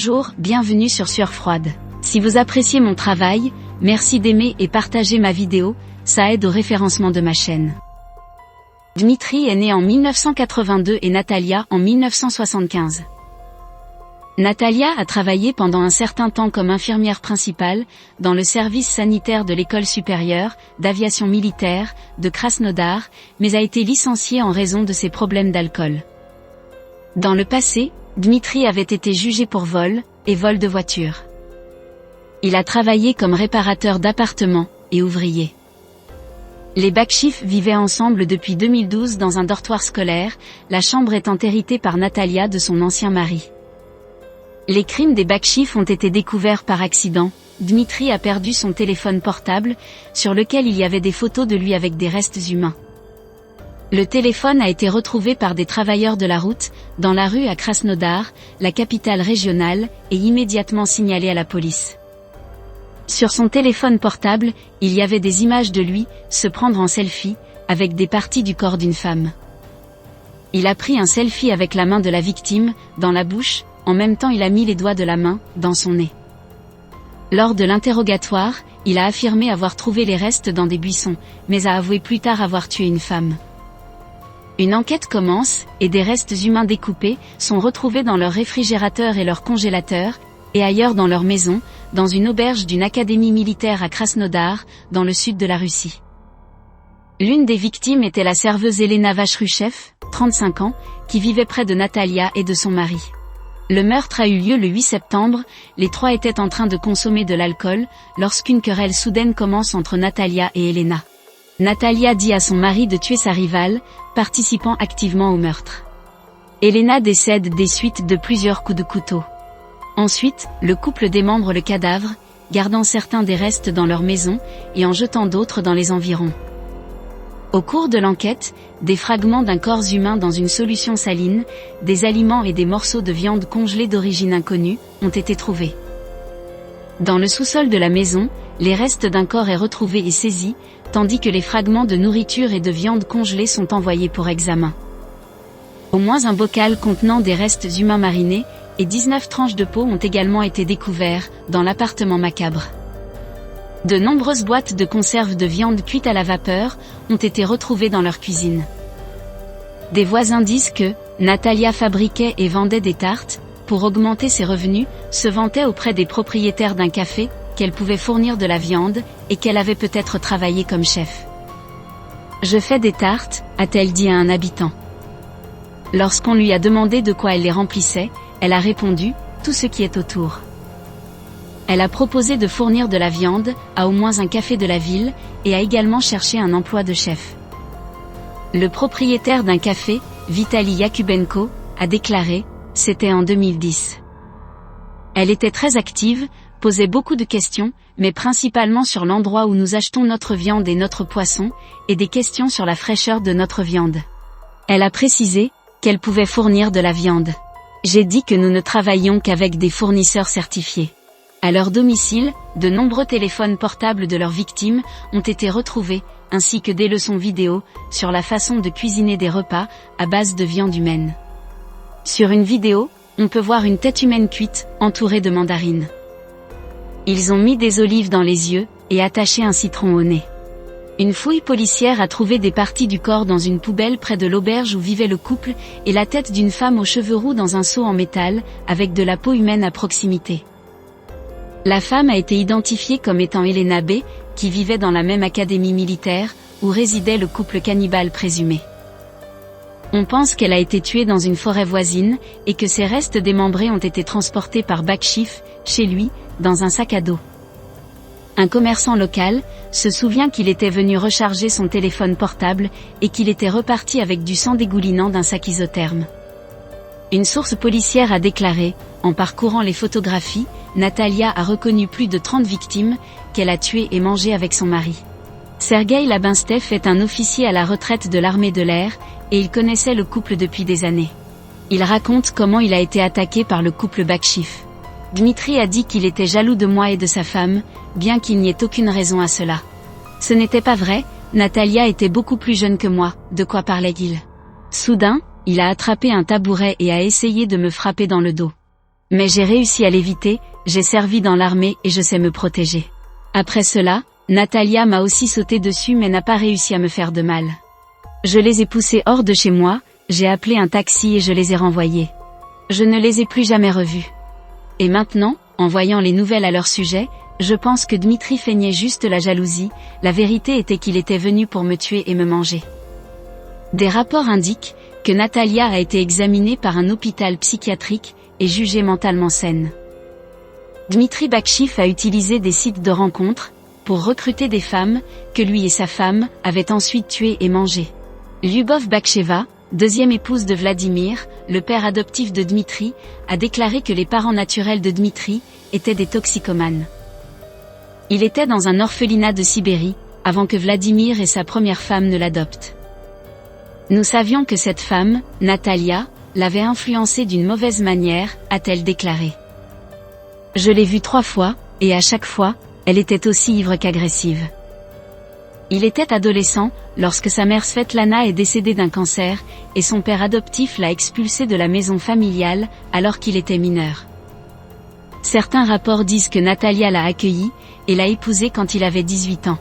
Bonjour, bienvenue sur Sueur Froide. Si vous appréciez mon travail, merci d'aimer et partager ma vidéo, ça aide au référencement de ma chaîne. Dmitri est né en 1982 et Natalia en 1975. Natalia a travaillé pendant un certain temps comme infirmière principale, dans le service sanitaire de l'école supérieure d'aviation militaire de Krasnodar, mais a été licenciée en raison de ses problèmes d'alcool. Dans le passé, Dmitri avait été jugé pour vol, et vol de voiture. Il a travaillé comme réparateur d'appartements, et ouvrier. Les Bakchiff vivaient ensemble depuis 2012 dans un dortoir scolaire, la chambre étant héritée par Natalia de son ancien mari. Les crimes des Bakchiff ont été découverts par accident. Dmitri a perdu son téléphone portable, sur lequel il y avait des photos de lui avec des restes humains. Le téléphone a été retrouvé par des travailleurs de la route, dans la rue à Krasnodar, la capitale régionale, et immédiatement signalé à la police. Sur son téléphone portable, il y avait des images de lui, se prendre en selfie, avec des parties du corps d'une femme. Il a pris un selfie avec la main de la victime, dans la bouche, en même temps il a mis les doigts de la main, dans son nez. Lors de l'interrogatoire, il a affirmé avoir trouvé les restes dans des buissons, mais a avoué plus tard avoir tué une femme. Une enquête commence, et des restes humains découpés sont retrouvés dans leur réfrigérateur et leur congélateur, et ailleurs dans leur maison, dans une auberge d'une académie militaire à Krasnodar, dans le sud de la Russie. L'une des victimes était la serveuse Elena Vachruchev, 35 ans, qui vivait près de Natalia et de son mari. Le meurtre a eu lieu le 8 septembre, les trois étaient en train de consommer de l'alcool, lorsqu'une querelle soudaine commence entre Natalia et Elena. Natalia dit à son mari de tuer sa rivale, participant activement au meurtre. Elena décède des suites de plusieurs coups de couteau. Ensuite, le couple démembre le cadavre, gardant certains des restes dans leur maison, et en jetant d'autres dans les environs. Au cours de l'enquête, des fragments d'un corps humain dans une solution saline, des aliments et des morceaux de viande congelés d'origine inconnue, ont été trouvés. Dans le sous-sol de la maison, les restes d'un corps est retrouvé et saisi, tandis que les fragments de nourriture et de viande congelée sont envoyés pour examen. Au moins un bocal contenant des restes humains marinés, et 19 tranches de peau ont également été découverts, dans l'appartement macabre. De nombreuses boîtes de conserve de viande cuite à la vapeur, ont été retrouvées dans leur cuisine. Des voisins disent que, Natalia fabriquait et vendait des tartes, pour augmenter ses revenus, se vantait auprès des propriétaires d'un café, qu'elle pouvait fournir de la viande, et qu'elle avait peut-être travaillé comme chef. « Je fais des tartes », a-t-elle dit à un habitant. Lorsqu'on lui a demandé de quoi elle les remplissait, elle a répondu « tout ce qui est autour ». Elle a proposé de fournir de la viande, à au moins un café de la ville, et a également cherché un emploi de chef. Le propriétaire d'un café, Vitali Yakubenko, a déclaré « c'était en 2010 ». Elle était très active, posait beaucoup de questions, mais principalement sur l'endroit où nous achetons notre viande et notre poisson, et des questions sur la fraîcheur de notre viande. Elle a précisé qu'elle pouvait fournir de la viande. J'ai dit que nous ne travaillions qu'avec des fournisseurs certifiés. À leur domicile, de nombreux téléphones portables de leurs victimes ont été retrouvés, ainsi que des leçons vidéo, sur la façon de cuisiner des repas, à base de viande humaine. Sur une vidéo, on peut voir une tête humaine cuite, entourée de mandarines. Ils ont mis des olives dans les yeux, et attaché un citron au nez. Une fouille policière a trouvé des parties du corps dans une poubelle près de l'auberge où vivait le couple, et la tête d'une femme aux cheveux roux dans un seau en métal, avec de la peau humaine à proximité. La femme a été identifiée comme étant Elena B., qui vivait dans la même académie militaire, où résidait le couple cannibale présumé. On pense qu'elle a été tuée dans une forêt voisine, et que ses restes démembrés ont été transportés par Bakchiff, chez lui, dans un sac à dos. Un commerçant local se souvient qu'il était venu recharger son téléphone portable, et qu'il était reparti avec du sang dégoulinant d'un sac isotherme. Une source policière a déclaré, en parcourant les photographies, Natalia a reconnu plus de 30 victimes, qu'elle a tuées et mangées avec son mari. Sergueï Labinstev est un officier à la retraite de l'armée de l'air, et il connaissait le couple depuis des années. Il raconte comment il a été attaqué par le couple Bakchiff. Dmitri a dit qu'il était jaloux de moi et de sa femme, bien qu'il n'y ait aucune raison à cela. Ce n'était pas vrai, Natalia était beaucoup plus jeune que moi, de quoi parlait-il? Soudain, il a attrapé un tabouret et a essayé de me frapper dans le dos. Mais j'ai réussi à l'éviter, j'ai servi dans l'armée et je sais me protéger. Après cela, Natalia m'a aussi sauté dessus mais n'a pas réussi à me faire de mal. Je les ai poussés hors de chez moi, j'ai appelé un taxi et je les ai renvoyés. Je ne les ai plus jamais revus. Et maintenant, en voyant les nouvelles à leur sujet, je pense que Dmitri feignait juste la jalousie, la vérité était qu'il était venu pour me tuer et me manger. Des rapports indiquent que Natalia a été examinée par un hôpital psychiatrique et jugée mentalement saine. Dmitri Bakshiv a utilisé des sites de rencontres pour recruter des femmes que lui et sa femme avaient ensuite tuées et mangées. Lyubov Baksheva, deuxième épouse de Vladimir, le père adoptif de Dmitri, a déclaré que les parents naturels de Dmitri étaient des toxicomanes. Il était dans un orphelinat de Sibérie, avant que Vladimir et sa première femme ne l'adoptent. Nous savions que cette femme, Natalia, l'avait influencé d'une mauvaise manière, a-t-elle déclaré. Je l'ai vue 3 fois, et à chaque fois, elle était aussi ivre qu'agressive. Il était adolescent, lorsque sa mère Svetlana est décédée d'un cancer, et son père adoptif l'a expulsé de la maison familiale, alors qu'il était mineur. Certains rapports disent que Natalia l'a accueilli, et l'a épousé quand il avait 18 ans.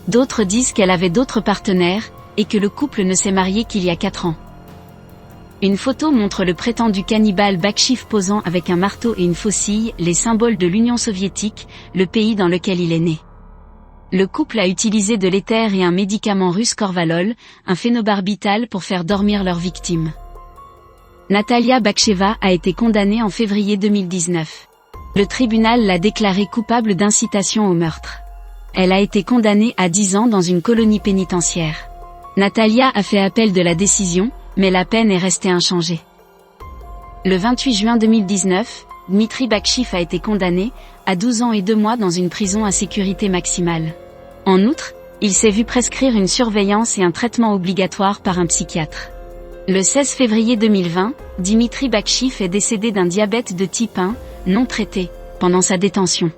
D'autres disent qu'elle avait d'autres partenaires, et que le couple ne s'est marié qu'il y a 4 ans. Une photo montre le prétendu cannibale Bakshiv posant avec un marteau et une faucille, les symboles de l'Union soviétique, le pays dans lequel il est né. Le couple a utilisé de l'éther et un médicament russe Corvalol, un phénobarbital pour faire dormir leurs victimes. Natalia Baksheva a été condamnée en février 2019. Le tribunal l'a déclarée coupable d'incitation au meurtre. Elle a été condamnée à 10 ans dans une colonie pénitentiaire. Natalia a fait appel de la décision, mais la peine est restée inchangée. Le 28 juin 2019, Dmitri Bakshiv a été condamné à 12 ans et 2 mois dans une prison à sécurité maximale. En outre, il s'est vu prescrire une surveillance et un traitement obligatoire par un psychiatre. Le 16 février 2020, Dmitri Bakshiv est décédé d'un diabète de type 1, non traité, pendant sa détention.